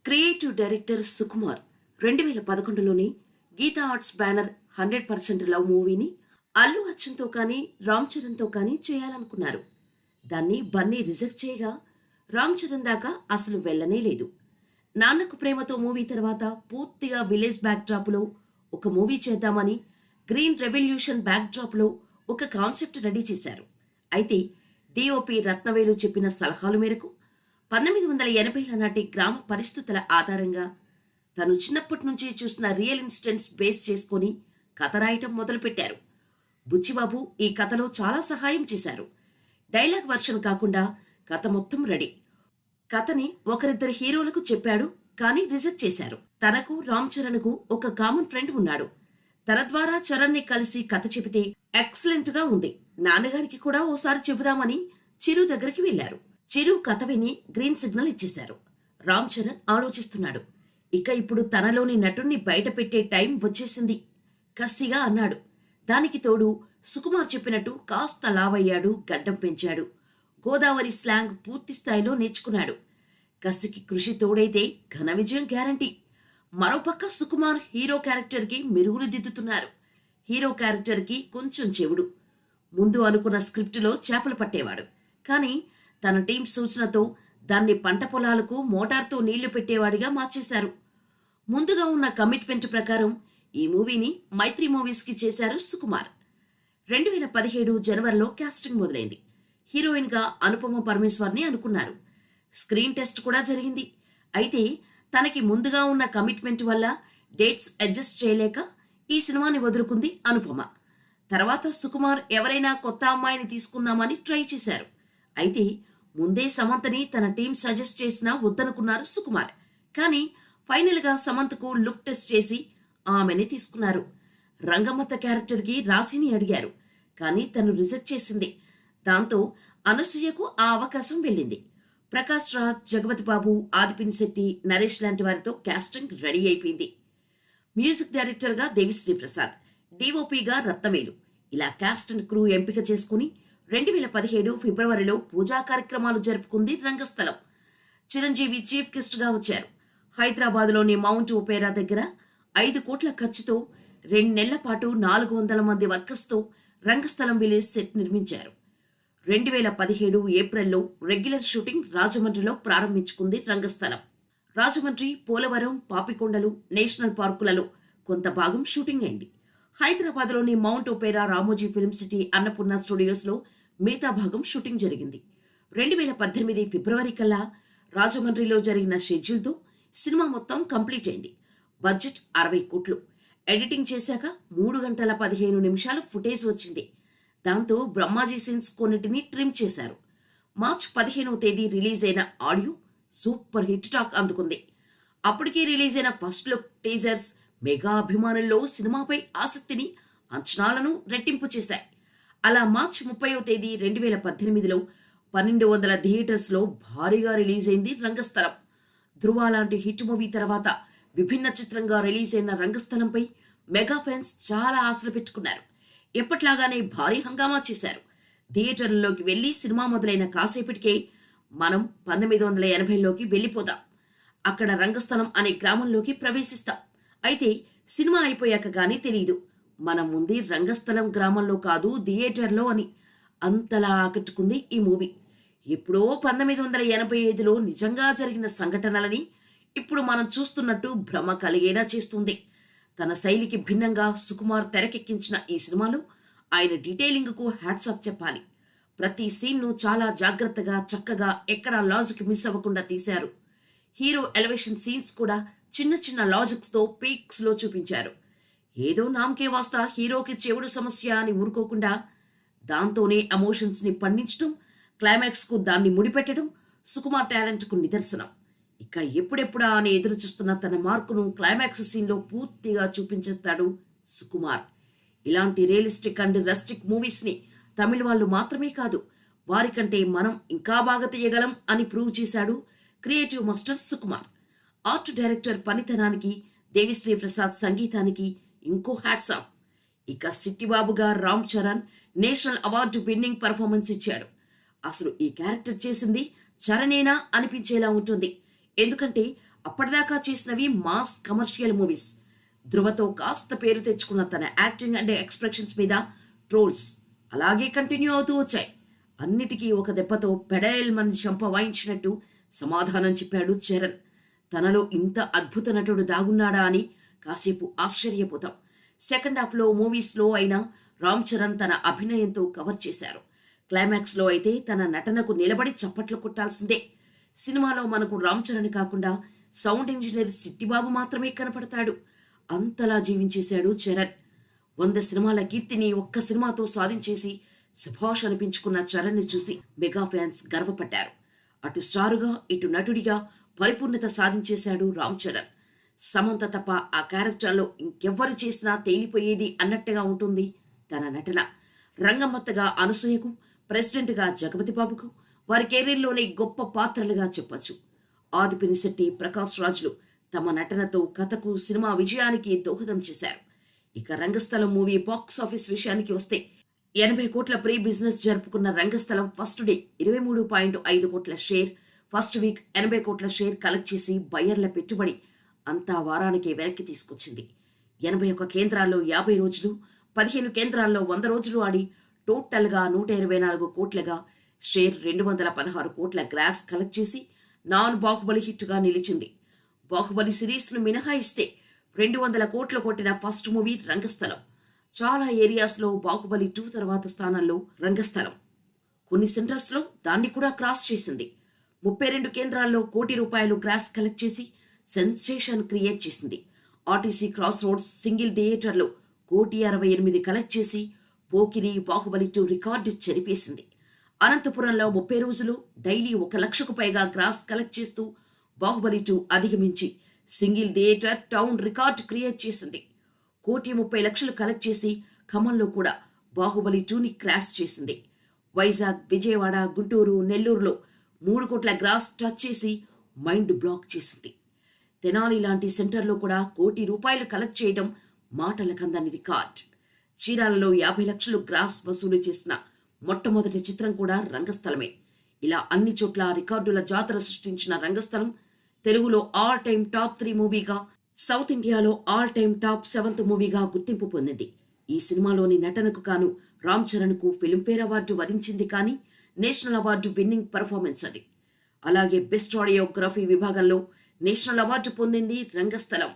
Creative director Sukumar 2011లోని Geetha Arts banner 100% love మూవీని అల్లు అర్జున్తో కానీ రామ్ చరణ్తో కానీ చేయాలనుకున్నారు. దాన్ని బన్నీ రిజెక్ట్ చేయగా రామ్ చరణ్ దాకా అసలు వెళ్ళనే లేదు. నాన్నకు ప్రేమతో మూవీ తర్వాత పూర్తిగా విలేజ్ బ్యాక్డ్రాప్లో ఒక మూవీ చేద్దామని గ్రీన్ రెవల్యూషన్ బ్యాక్డ్రాప్లో ఒక కాన్సెప్ట్ రెడీ చేశారు. అయితే డిఓపి రత్నవేలు చెప్పిన సలహాల మేరకు 1980ల నాటి గ్రామ పరిస్థితుల ఆధారంగా తను చిన్నప్పటి నుంచి చూసిన రియల్ ఇన్సిడెంట్స్ బేస్ చేసుకొని కథ రాయటం మొదలుపెట్టారు. బుచ్చిబాబు ఈ కథలో చాలా సహాయం చేశారు. డైలాగ్ వర్షన్ కాకుండా కథ మొత్తం రెడీ. కథని ఒకరిద్దరు హీరోలకు చెప్పాడు, కానీ రిజెక్ట్ చేశారు. తనకు రామ్ చరణ్కు ఒక కామన్ ఫ్రెండ్ ఉన్నాడు. తన ద్వారా చరణ్ని కలిసి కథ చెబితే ఎక్సలెంట్ గా ఉంది, నాన్నగారికి కూడా ఓసారి చెబుదామని చిరు దగ్గరికి వెళ్లారు. చిరు కథ విని గ్రీన్ సిగ్నల్ ఇచ్చేశారు. రామ్ చరణ్ ఆలోచిస్తున్నాడు. ఇక ఇప్పుడు తనలోని నటుణ్ణి బయట పెట్టే టైం వచ్చేసింది కసిగా అన్నాడు. దానికి తోడు సుకుమార్ చెప్పినట్టు కాస్త లావయ్యాడు, గడ్డం పెంచాడు, గోదావరి స్లాంగ్ పూర్తి స్థాయిలో నేర్చుకున్నాడు. కసికి కృషి తోడైతే ఘన విజయం గ్యారంటీ. మరోపక్క సుకుమార్ హీరో క్యారెక్టర్కి మెరుగులు దిద్దుతున్నారు. హీరో క్యారెక్టర్కి కొంచెం చెవుడు. ముందు అనుకున్న స్క్రిప్టులో చేపలు పట్టేవాడు, కానీ తన టీం సూచనతో దాన్ని పంట పొలాలకు మోటార్తో నీళ్లు పెట్టేవాడిగా మార్చేశారు. ముందుగా ఉన్న కమిట్మెంట్ ప్రకారం ఈ మూవీని మైత్రి మూవీస్కి చేశారు సుకుమార్. 2017 జనవరిలో కాస్టింగ్ మొదలైంది. హీరోయిన్గా అనుపమ పరమేశ్వర్ని అనుకున్నారు. స్క్రీన్ టెస్ట్ కూడా జరిగింది. అయితే తనకి ముందుగా ఉన్న కమిట్మెంట్ వల్ల డేట్స్ అడ్జస్ట్ చేయలేక ఈ సినిమాని వదులుకుంది అనుపమ. తర్వాత సుకుమార్ ఎవరైనా కొత్త అమ్మాయిని తీసుకుందామని ట్రై చేశారు. అయితే ముందే సమంతని తన టీం సజెస్ట్ చేసినా వద్దనుకున్నారు సుకుమార్. కానీ ఫైనల్గా సమంతకు లుక్ టెస్ట్ చేసి ఆమెని తీసుకున్నారు. రంగమ్మత్త క్యారెక్టర్కి రాశిని అడిగారు, కానీ తను రిజెక్ట్ చేసింది. దాంతో అనసూయకు ఆ అవకాశం వెళ్ళింది. ప్రకాష్ రాజ్, జగపతి బాబు, ఆదిపినిశెట్టి, నరేష్ లాంటి వారితో కాస్టింగ్ రెడీ అయిపోయింది. మ్యూజిక్ డైరెక్టర్గా దేవిశ్రీ ప్రసాద్, డిఓపిగా రత్నవేలు, ఇలా కాస్ట్ అండ్ క్రూ ఎంపిక చేసుకుని 2017 ఫిబ్రవరిలో పూజా కార్యక్రమాలు జరుపుకుంది రంగస్థలం. చిరంజీవి చీఫ్ గెస్ట్గా వచ్చారు. హైదరాబాద్లోని మౌంట్ ఒపేరా దగ్గర 5 కోట్ల ఖర్చుతో 2 నెలల పాటు 400 మంది వర్కర్స్తో రంగస్థలం విలేజ్ సెట్ నిర్మించారు. 2017 ఏప్రిల్లో రెగ్యులర్ షూటింగ్ రాజమండ్రిలో ప్రారంభించుకుంది రంగస్థలం. రాజమండ్రి, పోలవరం, పాపికొండలు, నేషనల్ పార్కులలో కొంత భాగం షూటింగ్ అయింది. హైదరాబాద్లోని Mount Opera, Ramoji Film City, Annapurna స్టూడియోస్లో మిగతా భాగం షూటింగ్ జరిగింది. 2018 ఫిబ్రవరి కల్లా రాజమండ్రిలో జరిగిన షెడ్యూల్తో సినిమా మొత్తం కంప్లీట్ అయింది. బడ్జెట్ 60 కోట్లు. ఎడిటింగ్ చేశాక 3 గంటల 15 నిమిషాలు ఫుటేజ్ వచ్చింది. దాంతో బ్రహ్మాజీ సీన్స్ కొన్నిటిని ట్రిమ్ చేశారు. మార్చ్ 15వ తేదీ రిలీజ్ అయిన ఆడియో సూపర్ హిట్ టాక్ అందుకుంది. అప్పటికే రిలీజ్ అయిన ఫస్ట్ లుక్ టీజర్స్ మెగా అభిమానుల్లో సినిమాపై ఆసక్తిని, అంచనాలను రెట్టింపు చేశాయి. అలా మార్చి 30వ తేదీ 2018లో 1200 థియేటర్స్లో భారీగా రిలీజ్ అయింది రంగస్థలం. ధృవ లాంటి హిట్ మూవీ తర్వాత విభిన్న చిత్రంగా రిలీజ్ అయిన రంగస్థలంపై మెగా ఫ్యాన్స్ చాలా ఆశలు పెట్టుకున్నారు. ఎప్పట్లాగానే భారీ హంగామా చేశారు. థియేటర్లలోకి వెళ్లి సినిమా మొదలైన కాసేపటికే మనం 1980లోకి వెళ్ళిపోదాం. అక్కడ రంగస్థలం అనే గ్రామంలోకి ప్రవేశిస్తాం. అయితే సినిమా అయిపోయాక కానీ తెలియదు మనం ముందు రంగస్థలం గ్రామంలో కాదు, థియేటర్లో అని. అంతలా ఆకట్టుకుంది ఈ మూవీ. ఎప్పుడో 1985లో నిజంగా జరిగిన సంఘటనలని ఇప్పుడు మనం చూస్తున్నట్టు భ్రమ కలిగేలా చేస్తుంది. తన శైలికి భిన్నంగా సుకుమార్ తెరకెక్కించిన ఈ సినిమాలో ఆయన డీటెయిలింగ్కు హ్యాట్స్ ఆఫ్ చెప్పాలి. ప్రతి సీన్ను చాలా జాగ్రత్తగా, చక్కగా, ఎక్కడా లాజిక్ మిస్ అవ్వకుండా తీశారు. హీరో ఎలివేషన్ సీన్స్ కూడా చిన్న చిన్న లాజిక్స్తో పీక్స్లో చూపించారు. ఏదో నామకే వాస్తా హీరోకి చెవుడు సమస్య అని ఊరుకోకుండా దాంతోనే ఎమోషన్స్ని పండించడం, క్లైమాక్స్కు దాన్ని ముడిపెట్టడం సుకుమార్ టాలెంట్కు నిదర్శనం. ఇక ఎప్పుడెప్పుడా అని ఎదురు చూస్తున్న తన మార్కును క్లైమాక్స్ సీన్లో పూర్తిగా చూపించేస్తాడు సుకుమార్. ఇలాంటి రియలిస్టిక్ అండ్ రస్టిక్ మూవీస్ని తమిళ వాళ్ళు మాత్రమే కాదు, వారికంటే మనం ఇంకా బాగా తీయగలం అని ప్రూవ్ చేశాడు creative master Sukumar. Art director పనితనానికి, దేవిశ్రీ ప్రసాద్ సంగీతానికి ఇంకో హ్యాట్స్ ఆఫ్. ఇక సిట్టిబాబుగా Ram Charan national award winning performance ఇచ్చాడు. అసలు ఈ క్యారెక్టర్ చేసింది చరణేనా అనిపించేలా ఉంటుంది. ఎందుకంటే అప్పటిదాకా చేసినవి మాస్ కమర్షియల్ మూవీస్. ధృవతో కాస్త పేరు తెచ్చుకున్న తన యాక్టింగ్ అండ్ ఎక్స్ప్రెషన్స్ మీద ట్రోల్స్ అలాగే కంటిన్యూ అవుతూ వచ్చాయి. అన్నిటికీ ఒక దెబ్బతో పెడేల్ మన చంప వాయించినట్టు సమాధానం చెప్పాడు చరణ్. తనలో ఇంత అద్భుత నటుడు దాగున్నాడా అని కాసేపు ఆశ్చర్యపోతాం. సెకండ్ హాఫ్లో మూవీ స్లో అయినా రామ్ చరణ్ తన అభినయంతో కవర్ చేశారు. క్లైమాక్స్లో అయితే తన నటనకు నిలబడి చప్పట్లు కొట్టాల్సిందే. సినిమాలో మనకు రామ్ చరణ్ కాకుండా సౌండ్ ఇంజనీర్ సిట్టిబాబు మాత్రమే కనపడతాడు. అంతలా జీవించేశాడు చరణ్. 100 సినిమాల కీర్తిని ఒక్క సినిమాతో సాధించేసి శభాష్ అనిపించుకున్న చరణ్ని చూసి మెగా ఫ్యాన్స్ గర్వపడ్డారు. అటు స్టారుగా ఇటు నటుడిగా పరిపూర్ణత సాధించేశాడు రామ్ చరణ్. సమంత తప్ప ఆ క్యారెక్టర్లో ఇంకెవ్వరు చేసినా తేలిపోయేది అన్నట్టుగా ఉంటుంది తన నటన. రంగమ్మత్తగా అనసూయకు, ప్రెసిడెంట్గా జగపతి బాబుకు వారి కెరీర్లోనే గొప్ప పాత్రలుగా చెప్పొచ్చు. ఆదిపినిశెట్టి, ప్రకాష్ రాజులు తమ నటనతో కథకు, సినిమా విజయానికి దోహదం చేశారు. ఇక రంగస్థలం మూవీ బాక్స్ ఆఫీస్ విషయానికి వస్తే 80 కోట్ల ప్రీ బిజినెస్ జరుపుకున్న రంగస్థలం ఫస్ట్ డే 23.5 కోట్ల షేర్, ఫస్ట్ వీక్ 80 కోట్ల షేర్ కలెక్ట్ చేసి బయ్యర్ల పెట్టుబడి అంతా వారానికే వెనక్కి తీసుకొచ్చింది. 81 కేంద్రాల్లో 50 రోజులు, 15 కేంద్రాల్లో 100 రోజులు ఆడి టోటల్గా 124 కోట్లగా షేర్ 216 కోట్ల గ్రాస్ కలెక్ట్ చేసి నాన్ బాహుబలి హిట్గా నిలిచింది. బాహుబలి సిరీస్ను మినహాయిస్తే 200 కోట్లు కొట్టిన ఫస్ట్ మూవీ రంగస్థలం. చాలా ఏరియాస్లో బాహుబలి 2 తర్వాత స్థానంలో రంగస్థలం. కొన్ని సెంటర్స్లో దాన్ని కూడా క్రాస్ చేసింది. 32 కేంద్రాల్లో ₹1 కోటి గ్రాస్ కలెక్ట్ చేసి సెన్సేషన్ క్రియేట్ చేసింది. ఆర్టీసీ క్రాస్ రోడ్స్ సింగిల్ థియేటర్లో ₹1,68 కలెక్ట్ చేసి పోకిరి, బాహుబలి 2 రికార్డు చెరిపేసింది. అనంతపురంలో 30 రోజులు డైలీ 1 లక్షకు పైగా గ్రాస్ కలెక్ట్ చేస్తూ బాహుబలి 2 అధిగమించి single theatre town record create చేసింది. ₹1,30,00,000 కలెక్ట్ చేసి ఖమ్మంలో కూడా బాహుబలి 2ని క్రాష్ చేసింది. వైజాగ్, విజయవాడ, గుంటూరు, నెల్లూరులో 3 కోట్ల గ్రాస్ టచ్ చేసి మైండ్ బ్లాక్ చేసింది. తెనాలి లాంటి సెంటర్లో కూడా ₹1 కోటి కలెక్ట్ చేయడం మాటలకందని రికార్డ్. చీరాలలో 50 లక్షలు గ్రాస్ వసూలు చేసిన మొట్టమొదటి చిత్రం కూడా రంగస్థలమే. ఇలా అన్ని చోట్ల రికార్డుల జాతర సృష్టించిన రంగస్థలం తెలుగులో ఆల్ టైమ్ టాప్ 3 మూవీగా, సౌత్ ఇండియాలో ఆల్ టైమ్ టాప్ 7th మూవీగా గుర్తింపు పొందింది. ఈ సినిమాలోని నటనకు గాను రామ్ చరణ్కు ఫిల్మ్ఫేర్ అవార్డు వరించింది, కానీ నేషనల్ అవార్డు విన్నింగ్ పర్ఫార్మెన్స్ అది. అలాగే బెస్ట్ ఆడియోగ్రఫీ విభాగంలో నేషనల్ అవార్డు పొందింది రంగస్థలం.